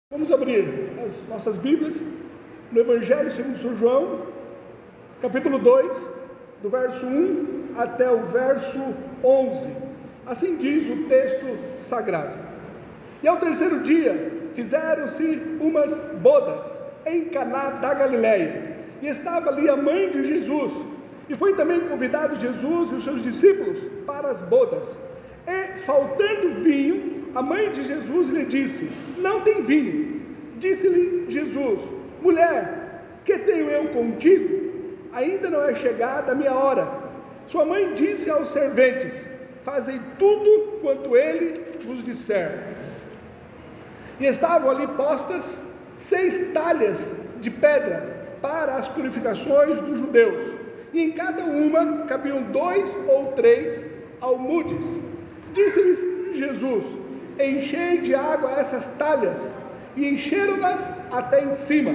Vamos abrir as nossas Bíblias no Evangelho segundo São João, capítulo 2, do verso 1 até o verso 11. Assim diz o texto sagrado. E ao terceiro dia fizeram-se umas bodas em Caná da Galileia, e estava ali a mãe de Jesus, e foi também convidado Jesus e os seus discípulos para as bodas. E faltando vinho, a mãe de Jesus lhe disse: não tem vinho. Disse-lhe Jesus: mulher, que tenho eu contigo? Ainda não é chegada a minha hora. Sua mãe disse aos serventes: fazei tudo quanto ele vos disser. E estavam ali postas 6 talhas de pedra para as purificações dos judeus, e em cada uma cabiam 2 ou 3 almudes. Disse-lhes Jesus: enchei de água essas talhas, e encheram-nas até em cima.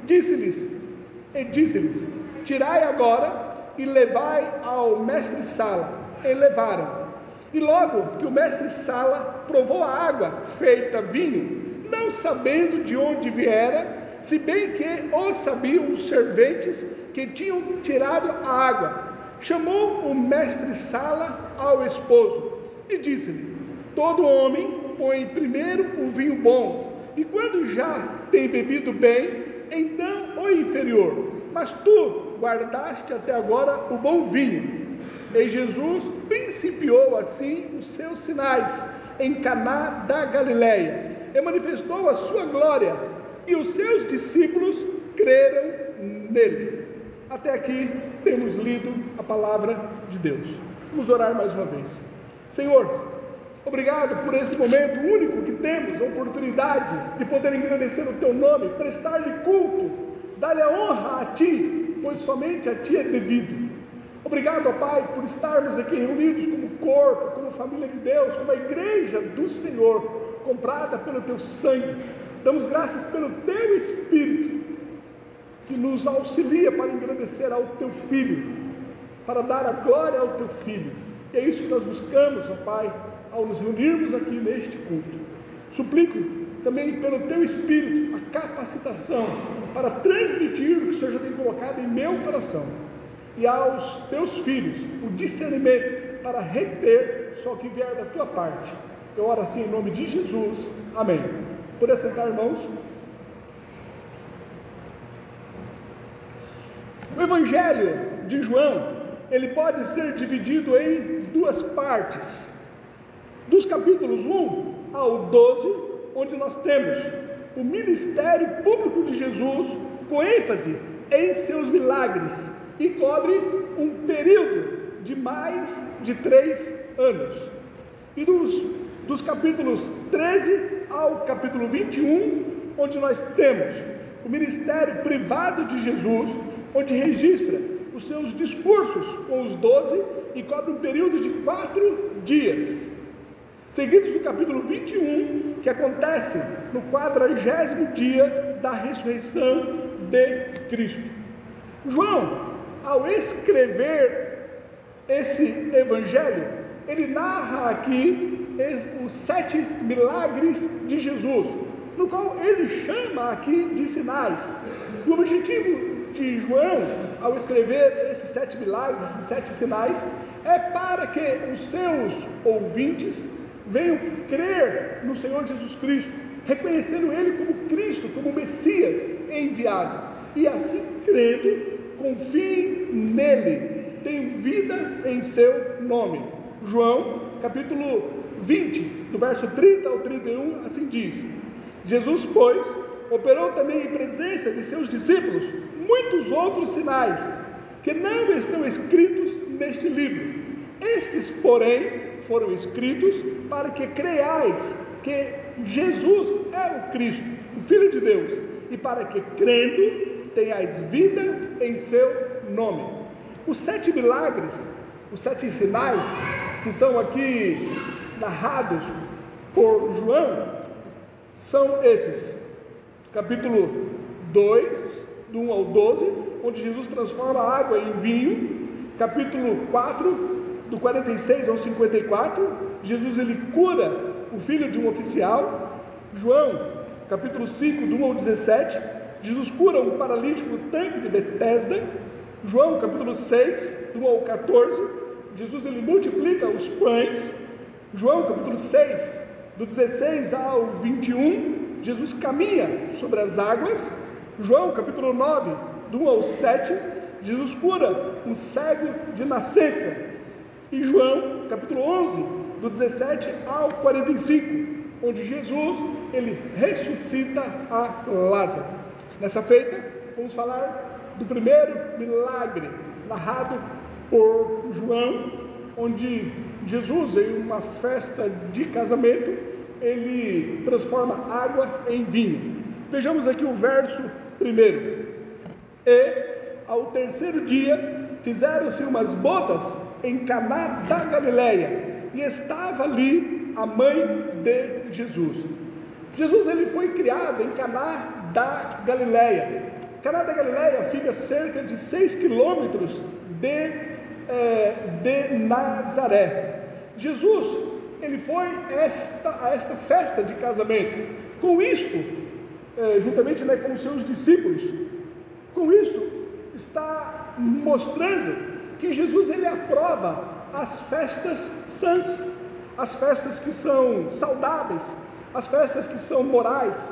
Disse-lhes, tirai agora e levai ao mestre-sala. E levaram. E logo que o mestre-sala provou a água feita vinho, não sabendo de onde viera, se bem que o sabiam os serventes que tinham tirado a água, chamou o mestre-sala ao esposo e disse-lhe: todo homem põe primeiro o vinho bom, e quando já tem bebido bem, então o inferior. Mas tu guardaste até agora o bom vinho. E Jesus principiou assim os seus sinais em Caná da Galileia, e manifestou a sua glória, e os seus discípulos creram nele. Até aqui temos lido a palavra de Deus. Vamos orar mais uma vez. Senhor, obrigado por esse momento único que temos, a oportunidade de poder engrandecer o Teu nome, prestar-lhe culto, dar-lhe a honra a Ti, pois somente a Ti é devido. Obrigado, ó Pai, por estarmos aqui reunidos como corpo, como família de Deus, como a igreja do Senhor, comprada pelo Teu sangue. Damos graças pelo Teu Espírito, que nos auxilia para engrandecer ao Teu Filho, para dar a glória ao Teu Filho. E é isso que nós buscamos, ó Pai, ao nos reunirmos aqui neste culto. Suplico também pelo Teu Espírito a capacitação para transmitir o que o Senhor já tem colocado em meu coração, e aos Teus filhos o discernimento para reter só o que vier da Tua parte. Eu oro assim em nome de Jesus, amém. Por assentar, irmãos. O Evangelho de João, ele pode ser dividido em 2 partes. Dos capítulos 1 ao 12, onde nós temos o ministério público de Jesus, com ênfase em seus milagres, e cobre um período de mais de 3 anos. E dos capítulos 13 ao capítulo 21, onde nós temos o ministério privado de Jesus, onde registra os seus discursos com os 12 e cobre um período de 4 dias, seguidos do capítulo 21, que acontece no 40º dia da ressurreição de Cristo. João, ao escrever esse evangelho, ele narra aqui os 7 milagres de Jesus, no qual ele chama aqui de sinais. O objetivo de João, ao escrever esses 7 milagres, esses 7 sinais, é para que os seus ouvintes venham crer no Senhor Jesus Cristo, reconhecendo Ele como Cristo, como Messias enviado, e assim crendo, confiem nele, tenham vida em seu nome. João, capítulo 20, do verso 30 ao 31, assim diz: Jesus, pois, operou também em presença de seus discípulos muitos outros sinais, que não estão escritos neste livro. Estes, porém, foram escritos para que creiais que Jesus é o Cristo, o Filho de Deus, e para que, crendo, tenhais vida em seu nome. Os 7 milagres, os 7 sinais, que são aqui narrados por João, são esses: capítulo 2, do 1 ao 12, onde Jesus transforma a água em vinho. Capítulo 4, do 46 ao 54, Jesus ele cura o filho de um oficial. João, capítulo 5, do 1 ao 17, Jesus cura um paralítico no tanque de Betesda. João, capítulo 6, do 1 ao 14, Jesus ele multiplica os pães. João, capítulo 6, do 16 ao 21, Jesus caminha sobre as águas. João, capítulo 9, do 1 ao 7, Jesus cura um cego de nascença. E João, capítulo 11, do 17 ao 45, onde Jesus, ele ressuscita a Lázaro. Nessa feita, vamos falar do primeiro milagre narrado por João, onde Jesus, em uma festa de casamento, ele transforma água em vinho. Vejamos aqui o verso 1. E ao terceiro dia fizeram-se umas bodas em Caná da Galileia, e estava ali a mãe de Jesus. Jesus ele foi criado em Caná da Galileia. Caná da Galileia fica a cerca de 6 quilômetros de Nazaré. Jesus ele foi a esta festa de casamento. Com isto, juntamente com os seus discípulos, com isto está mostrando que Jesus ele aprova as festas sãs, as festas que são saudáveis, as festas que são morais.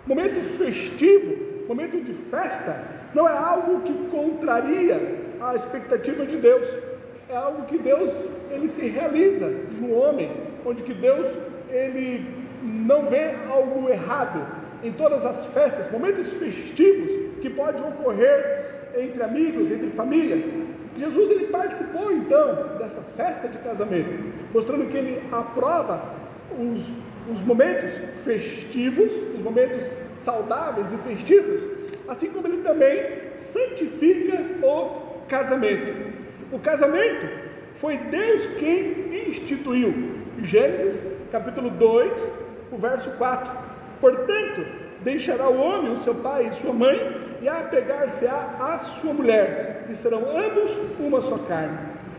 Momento festivo, momento de festa, não é algo que contraria a expectativa de Deus, é algo que Deus ele se realiza no homem, onde que Deus ele não vê algo errado em todas as festas, momentos festivos que podem ocorrer entre amigos, entre famílias. Jesus ele participou então dessa festa de casamento, mostrando que ele aprova os momentos festivos, os momentos saudáveis e festivos, assim como ele também santifica o casamento. O casamento foi Deus quem instituiu. Gênesis capítulo 2, o verso 4. Portanto, deixará o homem o seu pai e sua mãe, e apegar-se-á à sua mulher, e serão ambos uma só carne.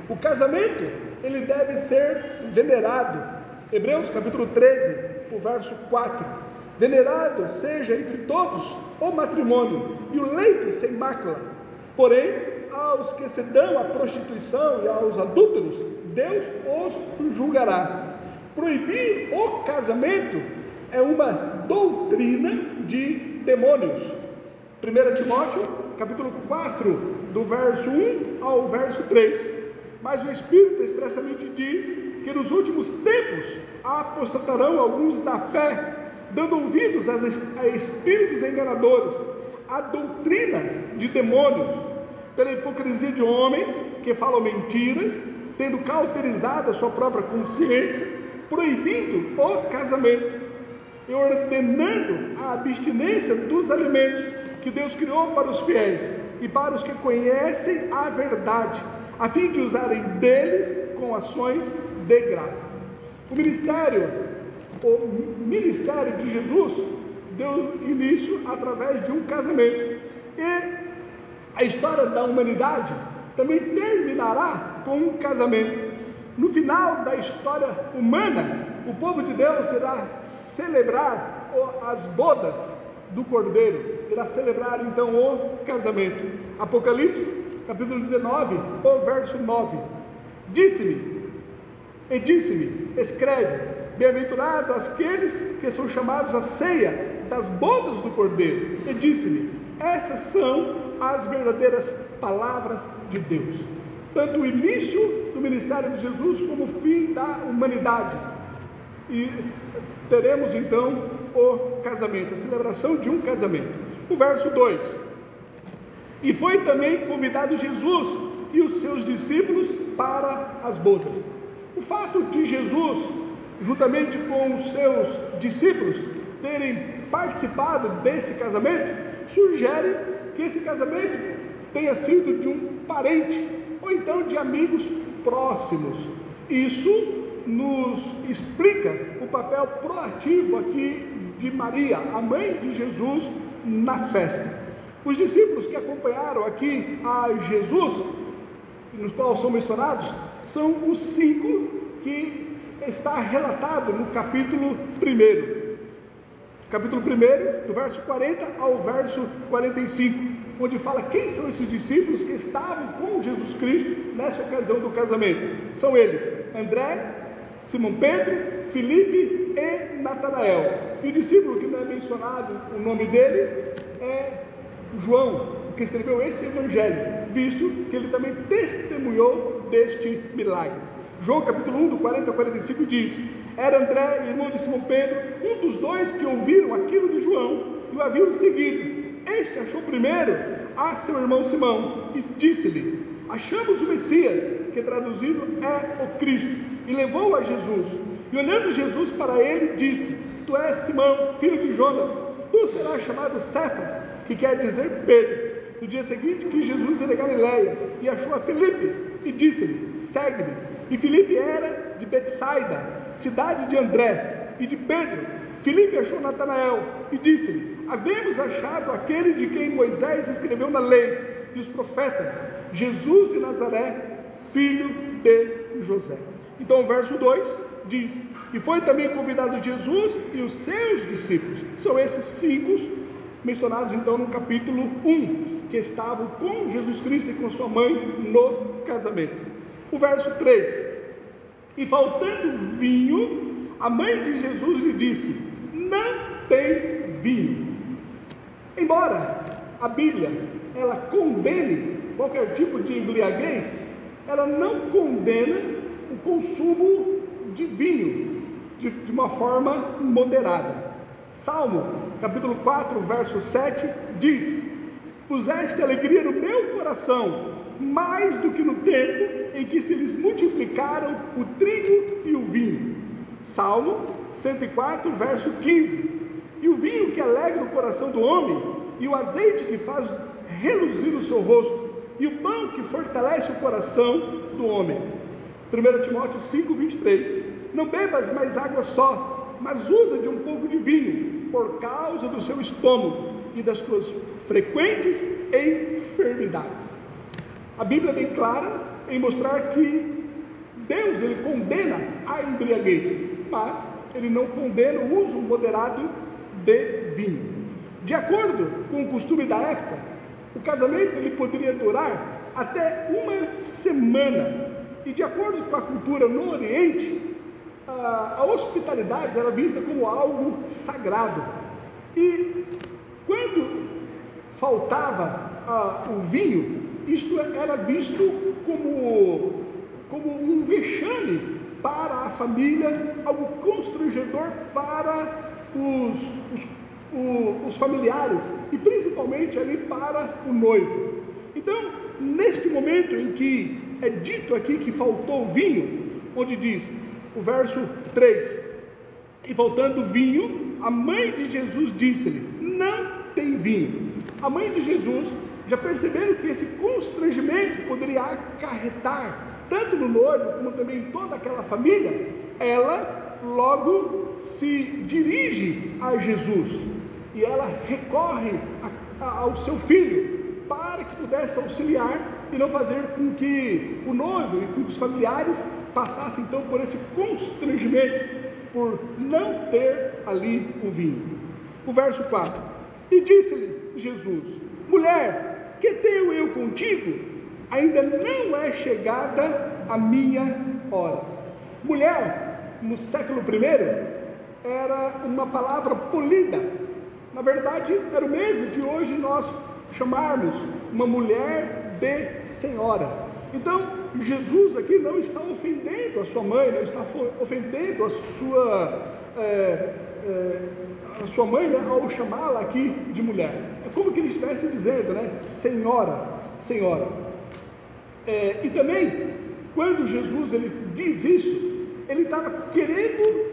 O casamento ele deve ser venerado. Hebreus capítulo 13, o verso 4. Venerado seja entre todos o matrimônio e o leito sem mácula. Porém, aos que se dão à prostituição e aos adúlteros, Deus os julgará. Proibir o casamento é uma doutrina de demônios. 1 Timóteo capítulo 4, do verso 1 ao verso 3. Mas o Espírito expressamente diz que nos últimos tempos apostatarão alguns da fé, dando ouvidos a espíritos enganadores, a doutrinas de demônios, pela hipocrisia de homens que falam mentiras, tendo cauterizado a sua própria consciência, proibindo o casamento e ordenando a abstinência dos alimentos que Deus criou para os fiéis e para os que conhecem a verdade, a fim de usarem deles com ações de graça. O ministério de Jesus deu início através de um casamento, e a história da humanidade também terminará com um casamento. No final da história humana, o povo de Deus irá celebrar as bodas do Cordeiro, irá celebrar então o casamento. Apocalipse capítulo 19, o verso 9. Disse-me, escreve: bem-aventurados aqueles que são chamados à ceia das bodas do Cordeiro. E disse-me: essas são as verdadeiras palavras de Deus. Tanto o início do ministério de Jesus como o fim da humanidade. E teremos então o casamento, a celebração de um casamento. O verso 2: e foi também convidado Jesus e os seus discípulos para as bodas. O fato de Jesus, juntamente com os seus discípulos, terem participado desse casamento, sugere que esse casamento tenha sido de um parente, ou então de amigos próximos. Isso nos explica o papel proativo aqui de Maria, a mãe de Jesus, na festa. Os discípulos que acompanharam aqui a Jesus, nos quais são mencionados, são os 5 que está relatado no capítulo 1. capítulo 1, do verso 40 ao verso 45, onde fala quem são esses discípulos que estavam com Jesus Cristo nessa ocasião do casamento. São eles: André, Simão Pedro, Filipe e Natanael. E o discípulo que não é mencionado o nome dele é João, que escreveu esse evangelho, visto que ele também testemunhou deste milagre. João capítulo 1, do 40 ao 45 diz: era André, irmão de Simão Pedro, um dos dois que ouviram aquilo de João e o haviam seguido. Este achou primeiro a seu irmão Simão e disse-lhe: achamos o Messias, que traduzido é o Cristo, e levou-o a Jesus. E olhando Jesus para ele, disse: tu és Simão, filho de Jonas, tu serás chamado Cefas, que quer dizer Pedro. No dia seguinte quis Jesus ir a Galiléia, e achou a Filipe, e disse-lhe: segue-me. E Filipe era de Betsaida, cidade de André e de Pedro. Filipe achou Natanael, e disse-lhe: havemos achado aquele de quem Moisés escreveu na lei e os profetas, Jesus de Nazaré, filho de José. Então o verso 2 diz: e foi também convidado Jesus e os seus discípulos. São esses 5 mencionados então no capítulo 1, que estavam com Jesus Cristo e com sua mãe no casamento. O verso 3: e faltando vinho, a mãe de Jesus lhe disse: não tem vinho. Embora a Bíblia ela condene qualquer tipo de embriaguez, ela não condena o consumo de vinho de uma forma moderada. Salmo capítulo 4, verso 7 diz: puseste alegria no meu coração, mais do que no tempo em que se lhes multiplicaram o trigo e o vinho. Salmo 104, verso 15: e o vinho que alegra o coração do homem, e o azeite que faz reluzir o seu rosto, e o pão que fortalece o coração do homem. 1 Timóteo 5, 23: não bebas mais água só, mas usa de um pouco de vinho, por causa do seu estômago e das tuas frequentes enfermidades. A Bíblia é bem clara em mostrar que Deus ele condena a embriaguez, mas ele não condena o uso moderado de vinho. De acordo com o costume da época, o casamento ele poderia durar até uma semana, e de acordo com a cultura no Oriente, a hospitalidade era vista como algo sagrado, e quando faltava o vinho, isto era visto como um vexame para a família, algo constrangedor para os familiares e principalmente ali para o noivo. Então, neste momento em que é dito aqui que faltou vinho, onde diz o verso 3: e faltando vinho, a mãe de Jesus disse-lhe: não tem vinho. A mãe de Jesus já perceberam que esse constrangimento poderia acarretar tanto no noivo como também em toda aquela família. Ela logo se dirige a Jesus e ela recorre ao seu filho para que pudesse auxiliar e não fazer com que o noivo e com os familiares passassem então por esse constrangimento por não ter ali o vinho. O verso 4: e disse-lhe Jesus: mulher, que tenho eu contigo? Ainda não é chegada a minha hora. Mulher, no século I, era uma palavra polida. Na verdade, era o mesmo que hoje nós chamarmos uma mulher de senhora. Então, Jesus aqui não está ofendendo a sua mãe, não está ofendendo a sua mãe, né, ao chamá-la aqui de mulher. É como que ele estivesse dizendo, né, senhora, senhora. E também, quando Jesus ele diz isso, ele estava querendo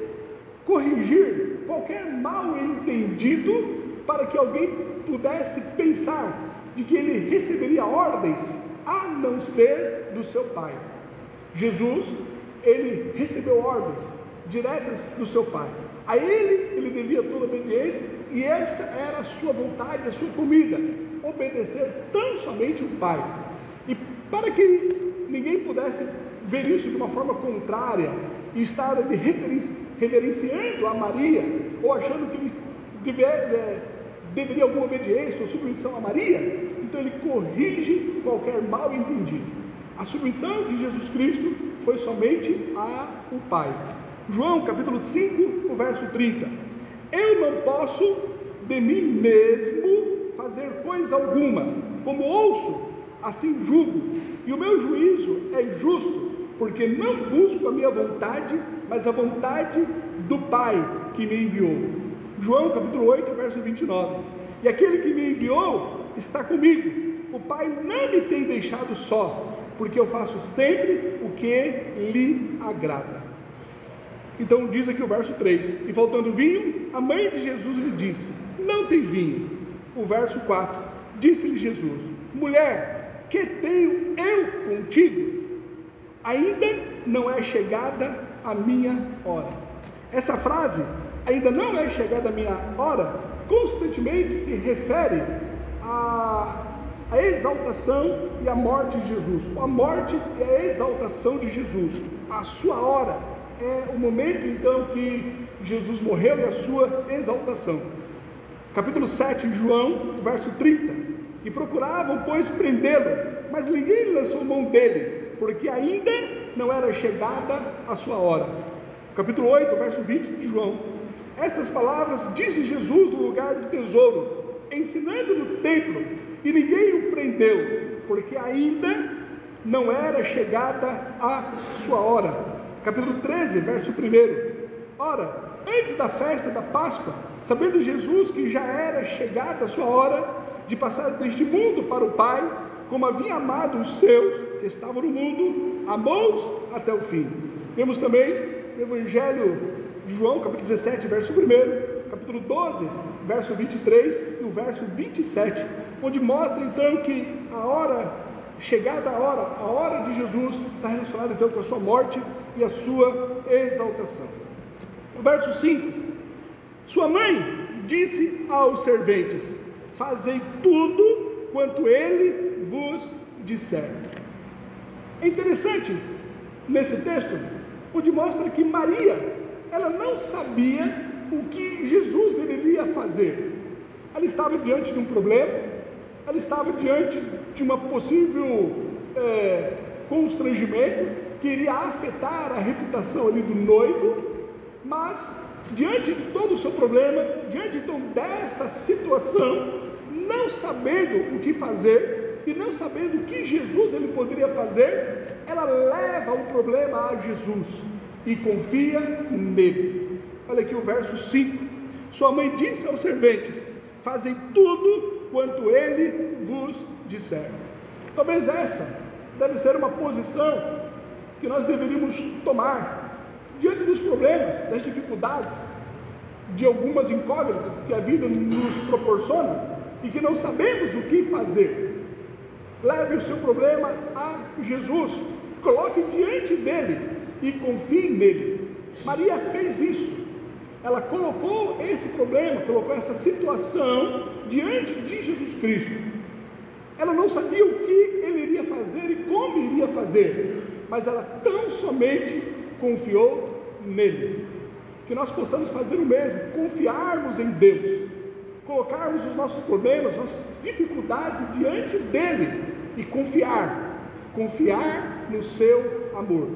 corrigir qualquer mal entendido para que alguém pudesse pensar de que ele receberia ordens a não ser do seu pai. Jesus, ele recebeu ordens diretas do seu pai. A ele devia toda obediência, e essa era a sua vontade, a sua comida, obedecer tão somente o pai. E para que ninguém pudesse ver isso de uma forma contrária e estar reverenciando a Maria, ou achando que ele deveria alguma obediência ou submissão a Maria, então ele corrige qualquer mal entendido. A submissão de Jesus Cristo foi somente ao Pai. João capítulo 5, o verso 30. Eu não posso de mim mesmo fazer coisa alguma, como ouço, assim julgo, e o meu juízo é justo, porque não busco a minha vontade, mas a vontade do Pai que me enviou. João capítulo 8, verso 29. E aquele que me enviou está comigo. O Pai não me tem deixado só, porque eu faço sempre o que lhe agrada. Então diz aqui o verso 3, e faltando vinho, a mãe de Jesus lhe disse, não tem vinho. O verso 4, disse-lhe Jesus, mulher, que tenho eu contigo? Ainda não é chegada a minha hora. Essa frase, ainda não é chegada a minha hora, constantemente se refere à exaltação e à morte de Jesus. A morte e a exaltação de Jesus. A sua hora é o momento então que Jesus morreu e a sua exaltação. Capítulo 7 de João, verso 30. E procuravam, pois, prendê-lo, mas ninguém lançou mão dele, porque ainda não era chegada a sua hora. Capítulo 8, verso 20 de João. Estas palavras disse Jesus no lugar do tesouro, ensinando no templo, e ninguém o prendeu, porque ainda não era chegada a sua hora. Capítulo 13, verso 1. Ora, antes da festa da Páscoa, sabendo Jesus que já era chegada a sua hora de passar deste mundo para o Pai, como havia amado os seus que estavam no mundo, amou-os até o fim. Vemos também no Evangelho de João, capítulo 17, verso 1, capítulo 12, verso 23 e o verso 27, onde mostra então que a hora, chegada a hora de Jesus está relacionada então com a sua morte e a sua exaltação. O verso 5, sua mãe disse aos serventes, fazei tudo quanto ele vos disser. É interessante nesse texto, onde mostra que Maria, ela não sabia o que Jesus iria fazer. Ela estava diante de um problema, ela estava diante de uma possível constrangimento que iria afetar a reputação ali do noivo, mas diante de todo o seu problema, diante então dessa situação, não sabendo o que fazer e não sabendo o que Jesus ele poderia fazer, ela leva o problema a Jesus e confia nele. Olha aqui o verso 5, sua mãe disse aos serventes, fazem tudo quanto ele vos disser. Talvez essa deve ser uma posição que nós deveríamos tomar diante dos problemas, das dificuldades, de algumas incógnitas que a vida nos proporciona e que não sabemos o que fazer. Leve o seu problema a Jesus, coloque diante dele e confie nele. Maria fez isso, ela colocou esse problema, colocou essa situação diante de Jesus Cristo. Ela não sabia o que ele iria fazer e como iria fazer, mas ela tão somente confiou nele. Que nós possamos fazer o mesmo, confiarmos em Deus, colocarmos os nossos problemas, nossas dificuldades diante dele e confiar no seu amor.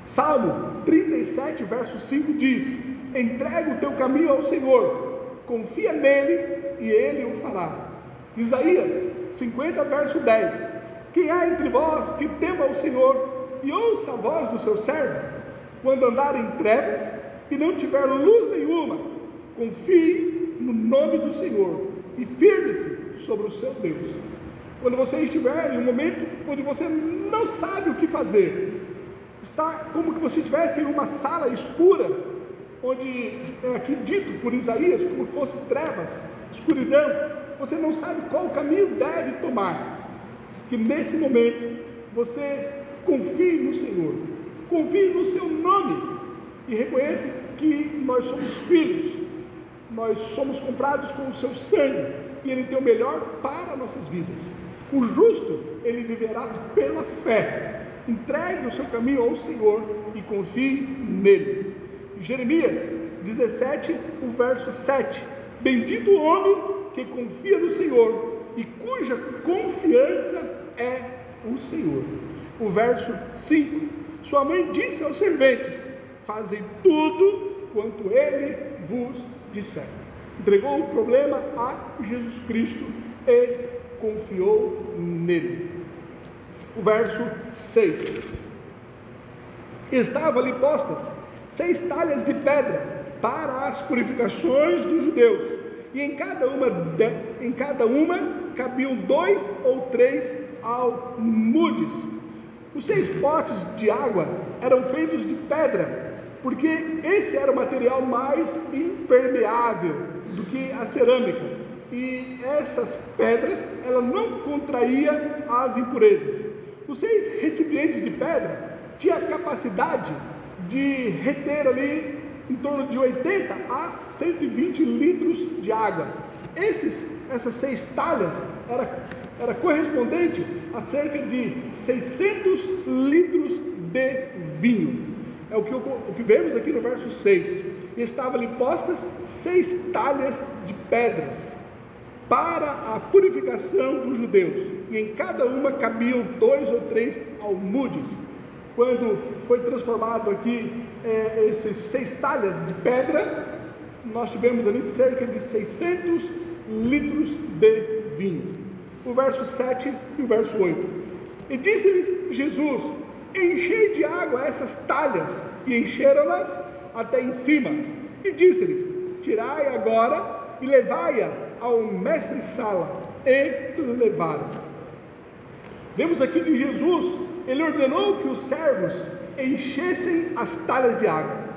Salmo 37, verso 5 diz, entrega o teu caminho ao Senhor, confia nele e ele o fará. Isaías 50, verso 10, quem há entre vós que tema o Senhor e ouça a voz do seu servo, quando andar em trevas e não tiver luz nenhuma, confie no nome do Senhor e firme-se sobre o seu Deus. Quando você estiver em um momento onde você não sabe o que fazer, está como que você estivesse em uma sala escura, onde é aqui dito por Isaías, como que fosse trevas, escuridão, você não sabe qual caminho deve tomar, que nesse momento você confie no Senhor, confie no seu nome e reconheça que nós somos filhos, nós somos comprados com o seu sangue e ele tem o melhor para nossas vidas. O justo, ele viverá pela fé. Entregue o seu caminho ao Senhor e confie nele. Jeremias 17, o verso 7. Bendito o homem que confia no Senhor e cuja confiança é o Senhor. O verso 5. Sua mãe disse aos serventes: fazem tudo quanto ele vos disser. Entregou o problema a Jesus Cristo e confiou nele. O verso 6. Estavam ali postas 6 talhas de pedra para as purificações dos judeus, e em cada uma cabiam 2 ou 3 almudes. Os 6 potes de água eram feitos de pedra, porque esse era o material mais impermeável do que a cerâmica, e essas pedras ela não contraía as impurezas. Os 6 recipientes de pedra tinham a capacidade de reter ali em torno de 80 a 120 litros de água. Essas 6 talhas era correspondente a cerca de 600 litros de vinho. É o que vemos aqui no verso 6. Estavam ali postas 6 talhas de pedras para a purificação dos judeus, e em cada uma cabiam 2 ou 3 almudes. Quando foi transformado aqui esses 6 talhas de pedra, nós tivemos ali cerca de 600 litros de vinho. O verso 7 e o verso 8. E disse-lhes Jesus: enchei de água essas talhas, e encheram-nas até em cima. E disse-lhes: tirai agora e levai-a ao mestre-sala. E levaram. Vemos aqui que Jesus, ele ordenou que os servos enchessem as talhas de água.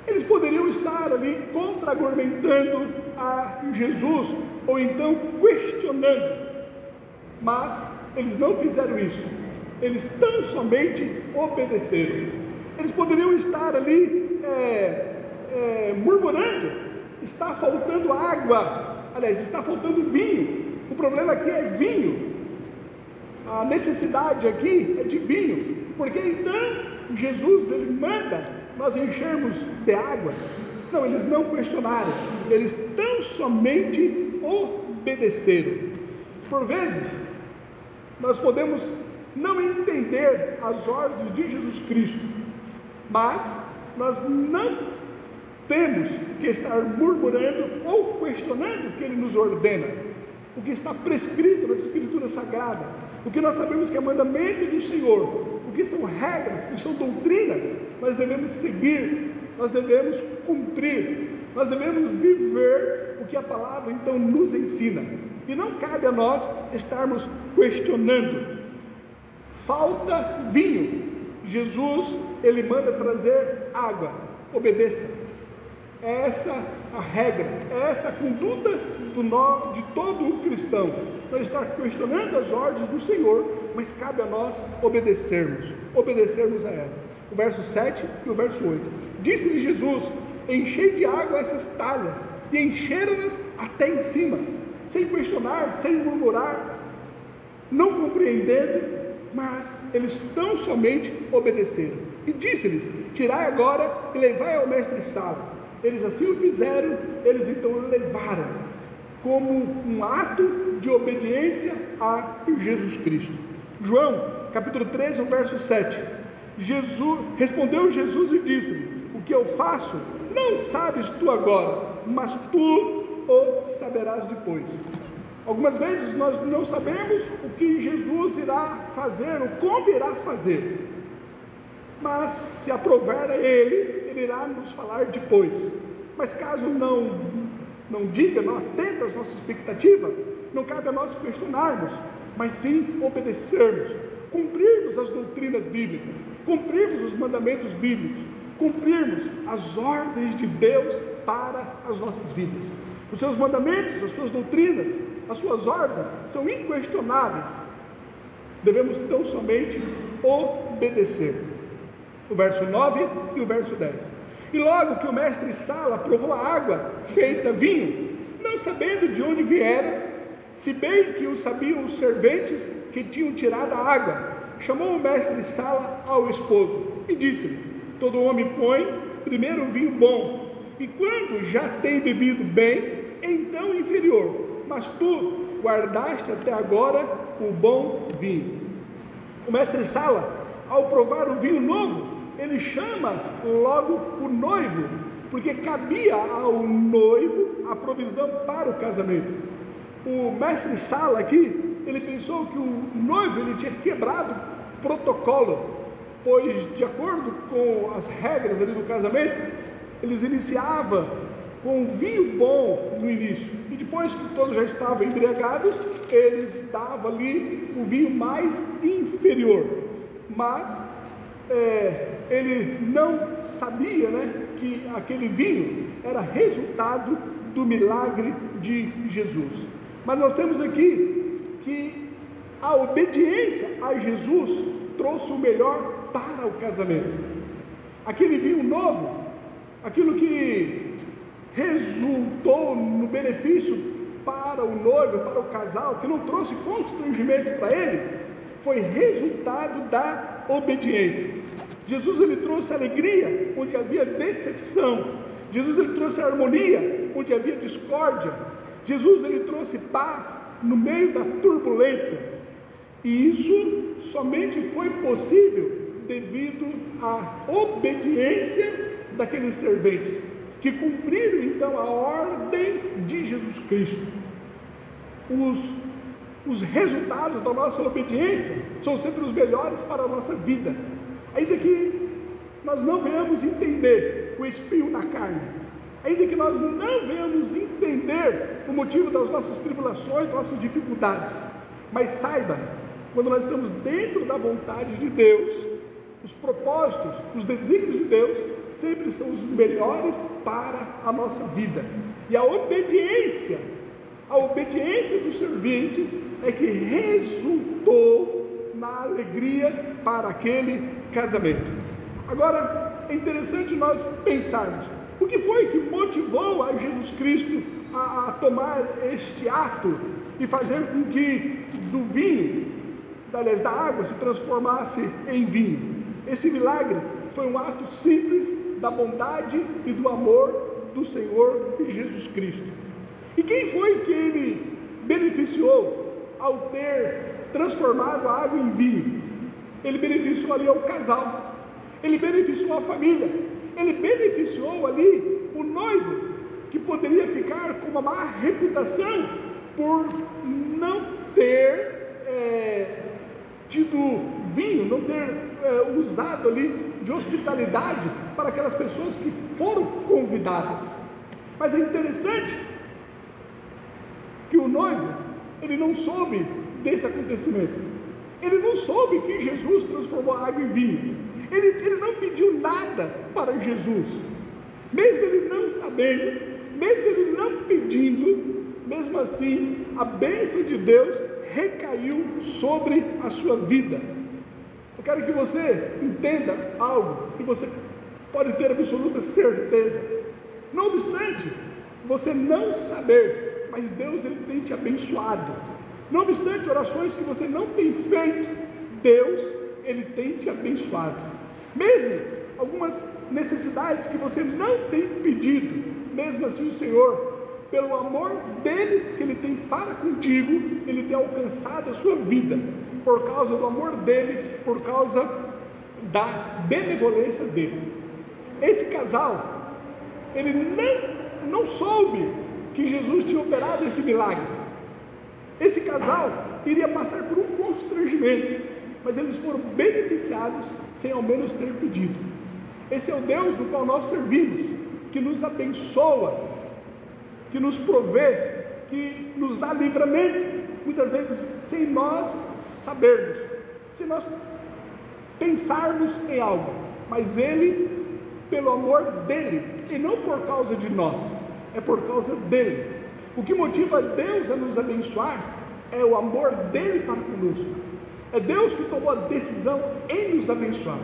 Eles poderiam estar ali contra-argumentando a Jesus, ou então questionando, mas eles não fizeram isso. Eles tão somente obedeceram. Eles poderiam estar ali murmurando: está faltando água, aliás, está faltando vinho. O problema aqui é vinho. A necessidade aqui é de vinho, porque então Jesus ele manda nós enchermos de água. Não, eles não questionaram, eles tão somente obedeceram. Por vezes nós podemos não entender as ordens de Jesus Cristo, mas nós não temos que estar murmurando ou questionando o que Ele nos ordena, o que está prescrito nas Escrituras Sagradas, o que nós sabemos que é mandamento do Senhor, o que são regras, o que são doutrinas. Nós devemos seguir, nós devemos cumprir, nós devemos viver o que a palavra então nos ensina, e não cabe a nós estarmos questionando. Falta vinho, Jesus ele manda trazer água, obedeça. Essa a regra, essa a conduta de todo o cristão. Nós estamos questionando as ordens do Senhor, mas cabe a nós obedecermos a ela. O verso 7 e o verso 8. Disse-lhe Jesus: enchei de água essas talhas, e encheram-nas até em cima, sem questionar, sem murmurar, não compreendendo, mas eles tão somente obedeceram. E disse-lhes: tirai agora e levai ao mestre-sala. Eles assim o fizeram, eles então levaram, como um ato de obediência a Jesus Cristo. João, capítulo 13, verso 7. Respondeu Jesus e disse-lhe: o que eu faço, não sabes tu agora, mas tu o saberás depois. Algumas vezes nós não sabemos o que Jesus irá fazer, ou como irá fazer, mas se aprover a Ele irá nos falar depois. Mas caso não diga, não atenda às nossas expectativas, não cabe a nós questionarmos, mas sim obedecermos, cumprirmos as doutrinas bíblicas, cumprirmos os mandamentos bíblicos, cumprirmos as ordens de Deus para as nossas vidas. Os seus mandamentos, as suas doutrinas, as suas ordens são inquestionáveis. Devemos tão somente obedecer. O verso 9 e o verso 10. E logo que o mestre-sala provou a água feita vinho, não sabendo de onde viera, se bem que o sabiam os serventes que tinham tirado a água, chamou o mestre-sala ao esposo e disse-lhe: todo homem põe primeiro o vinho bom, e quando já tem bebido bem, então inferior, mas tu guardaste até agora o bom vinho. O mestre Sala, ao provar o vinho novo, ele chama logo o noivo, porque cabia ao noivo a provisão para o casamento. O mestre Sala aqui, ele pensou que o noivo ele tinha quebrado o protocolo, pois de acordo com as regras ali do casamento, eles iniciavam com vinho bom no início, e depois que todos já estavam embriagados, eles davam ali o vinho mais inferior. Mas ele não sabia, que aquele vinho era resultado do milagre de Jesus. Mas nós temos aqui que a obediência a Jesus trouxe o melhor para o casamento. Aquele vinho novo, aquilo que resultou no benefício para o noivo, para o casal, que não trouxe constrangimento para ele, foi resultado da obediência. Jesus ele trouxe alegria onde havia decepção. Jesus ele trouxe harmonia onde havia discórdia. Jesus ele trouxe paz no meio da turbulência. E isso somente foi possível devido à obediência daqueles serventes, que cumpriram então a ordem de Jesus Cristo. Os resultados da nossa obediência são sempre os melhores para a nossa vida, ainda que nós não venhamos entender o espinho na carne, ainda que nós não venhamos entender o motivo das nossas tribulações, das nossas dificuldades, mas saiba, quando nós estamos dentro da vontade de Deus, os propósitos, os desígnios de Deus sempre são os melhores para a nossa vida. E a obediência dos serventes é que resultou na alegria para aquele casamento. Agora é interessante nós pensarmos, o que foi que motivou a Jesus Cristo a tomar este ato e fazer com que do vinho, aliás, da água se transformasse em vinho? Esse milagre foi um ato simples da bondade e do amor do Senhor Jesus Cristo. E quem foi que ele beneficiou ao ter transformado a água em vinho? Ele beneficiou ali ao casal, ele beneficiou a família, ele beneficiou ali o noivo, que poderia ficar com uma má reputação por não ter tido vinho, não ter usado ali de hospitalidade para aquelas pessoas que foram convidadas. Mas é interessante que o noivo, ele não soube desse acontecimento, ele não soube que Jesus transformou a água em vinho, ele não pediu nada para Jesus, mesmo ele não sabendo, mesmo ele não pedindo, mesmo assim a bênção de Deus recaiu sobre a sua vida. Eu quero que você entenda algo que você pode ter absoluta certeza. Não obstante você não saber, mas Deus ele tem te abençoado. Não obstante orações que você não tem feito, Deus ele tem te abençoado. Mesmo algumas necessidades que você não tem pedido, mesmo assim o Senhor, pelo amor dele que ele tem para contigo, ele tem alcançado a sua vida, por causa do amor dele, por causa da benevolência dele. Esse casal, ele não soube que Jesus tinha operado esse milagre. Esse casal iria passar por um constrangimento, mas eles foram beneficiados sem ao menos ter pedido. Esse é o Deus do qual nós servimos, que nos abençoa, que nos provê, que nos dá livramento, muitas vezes sem nós sabermos, sem nós pensarmos em algo, mas Ele, pelo amor dEle, e não por causa de nós, é por causa dEle. O que motiva Deus a nos abençoar é o amor dEle para conosco, é Deus que tomou a decisão em nos abençoar,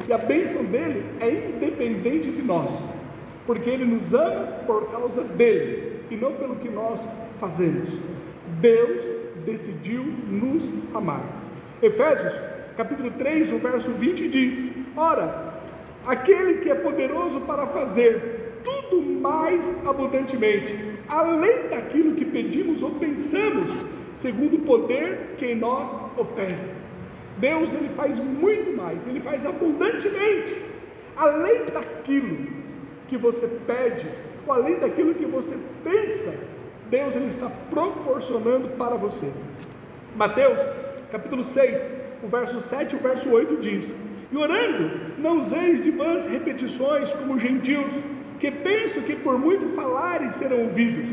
e a bênção dEle é independente de nós, porque Ele nos ama por causa dEle, e não pelo que nós fazemos. Deus decidiu nos amar. Efésios, capítulo 3, o verso 20 diz: ora, aquele que é poderoso para fazer tudo mais abundantemente, além daquilo que pedimos ou pensamos, segundo o poder que em nós opera. Deus, Ele faz muito mais, Ele faz abundantemente, além daquilo que você pede, ou além daquilo que você pensa. Deus, Ele está proporcionando para você. Mateus, capítulo 6, o verso 7 e o verso 8 diz: e orando, não useis de vãs repetições como os gentios, que pensam que por muito falarem serão ouvidos.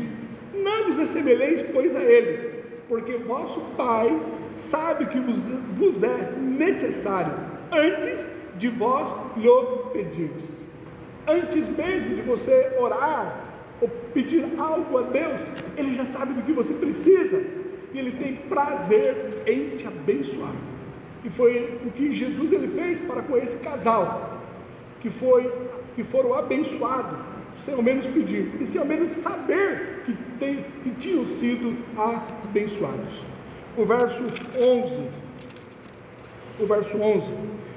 Não vos assemelheis, pois, a eles, porque vosso Pai sabe que vos é necessário, antes de vós lhe pedirdes. Antes mesmo de você orar, ou pedir algo a Deus, Ele já sabe do que você precisa, e Ele tem prazer em te abençoar. E foi o que Jesus Ele fez para com esse casal, que foram abençoados, sem ao menos pedir, e sem ao menos saber que tinham sido abençoados. O verso 11,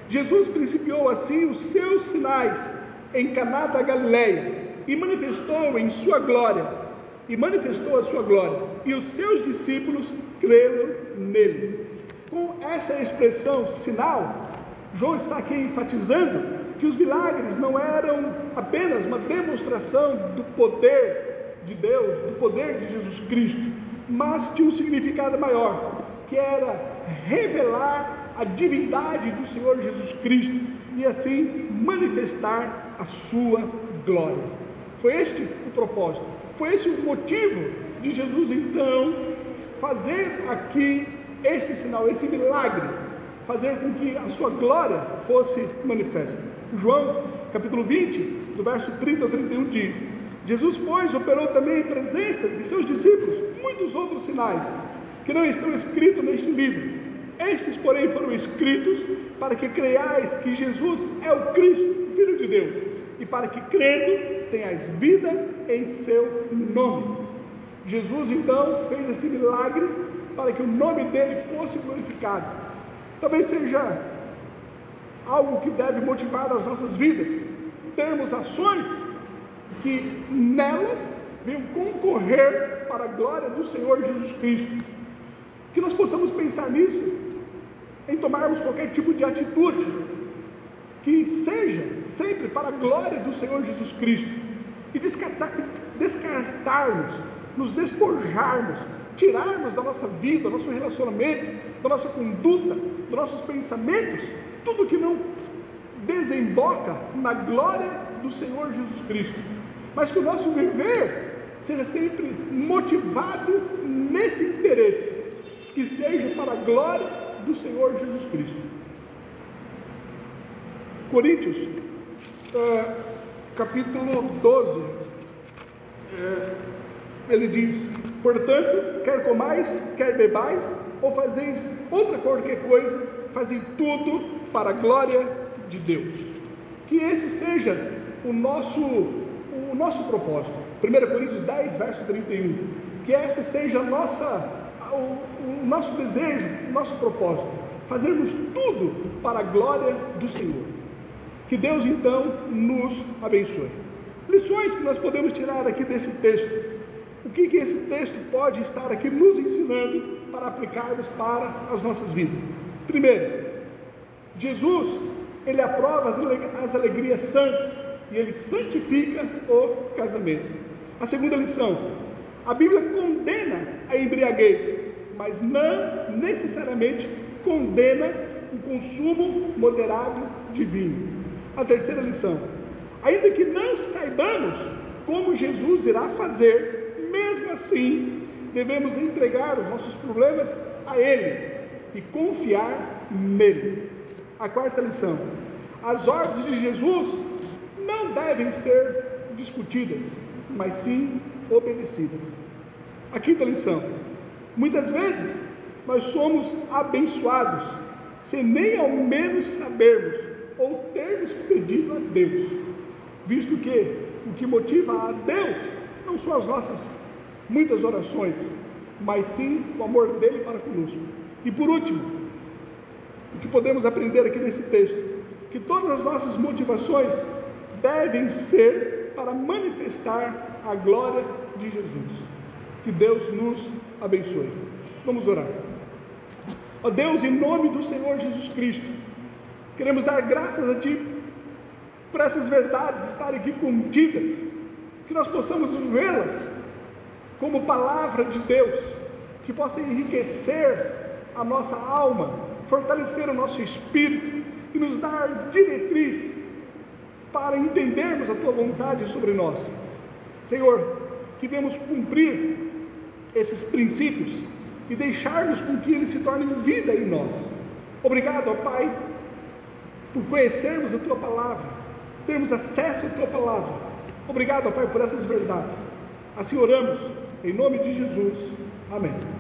Jesus principiou assim os seus sinais em Caná da Galileia, e manifestou a sua glória, e os seus discípulos creram nele. Com essa expressão sinal, João está aqui enfatizando que os milagres não eram apenas uma demonstração do poder de Deus, do poder de Jesus Cristo, mas tinha um significado maior, que era revelar a divindade do Senhor Jesus Cristo, e assim manifestar a sua glória. Foi este o propósito, foi esse o motivo de Jesus então fazer aqui este sinal, esse milagre, fazer com que a sua glória fosse manifesta. João, capítulo 20, do verso 30 ao 31 diz: Jesus, pois, operou também em presença de seus discípulos muitos outros sinais, que não estão escritos neste livro. Estes, porém, foram escritos para que creiais que Jesus é o Cristo, o Filho de Deus, e para que, crendo, tenhais vida em seu nome. Jesus, então, fez esse milagre para que o nome dele fosse glorificado. Talvez seja algo que deve motivar as nossas vidas, termos ações que nelas venham concorrer para a glória do Senhor Jesus Cristo. Que nós possamos pensar nisso, em tomarmos qualquer tipo de atitude que seja sempre para a glória do Senhor Jesus Cristo, e descartarmos, nos despojarmos, tirarmos da nossa vida, do nosso relacionamento, da nossa conduta, dos nossos pensamentos, tudo que não desemboca na glória do Senhor Jesus Cristo, mas que o nosso viver seja sempre motivado nesse interesse, que seja para a glória do Senhor Jesus Cristo. Coríntios, capítulo 12, ele diz: portanto, quer comais, quer bebais, ou fazeis outra qualquer coisa, fazei tudo para a glória de Deus. Que esse seja o nosso propósito. 1 Coríntios 10, verso 31. Que esse seja o nosso desejo, o nosso propósito, fazermos tudo para a glória do Senhor. Que Deus então nos abençoe. Lições que nós podemos tirar aqui desse texto. O que esse texto pode estar aqui nos ensinando para aplicarmos para as nossas vidas? Primeiro, Jesus, Ele aprova as alegrias sãs, e Ele santifica o casamento. A segunda lição: a Bíblia condena a embriaguez, mas não necessariamente condena o consumo moderado de vinho. A terceira lição: ainda que não saibamos como Jesus irá fazer, mesmo assim, devemos entregar os nossos problemas a Ele e confiar nele. A quarta lição: as ordens de Jesus não devem ser discutidas, mas sim obedecidas. A quinta lição: muitas vezes nós somos abençoados sem nem ao menos sabermos ou termos pedido a Deus, visto que o que motiva a Deus não são as nossas muitas orações, mas sim o amor dele para conosco. E por último, o que podemos aprender aqui nesse texto? que todas as nossas motivações devem ser para manifestar a glória de Jesus. Que Deus nos abençoe. Vamos orar. Ó Deus, em nome do Senhor Jesus Cristo, queremos dar graças a Ti por essas verdades estarem aqui contidas, que nós possamos vê-las como palavra de Deus, que possa enriquecer a nossa alma, fortalecer o nosso espírito e nos dar diretriz para entendermos a Tua vontade sobre nós. Senhor, que venhamos cumprir esses princípios e deixarmos com que eles se tornem vida em nós. Obrigado, ó Pai, por conhecermos a Tua palavra, termos acesso à Tua palavra. Obrigado, ó Pai, por essas verdades. Assim oramos, em nome de Jesus. Amém.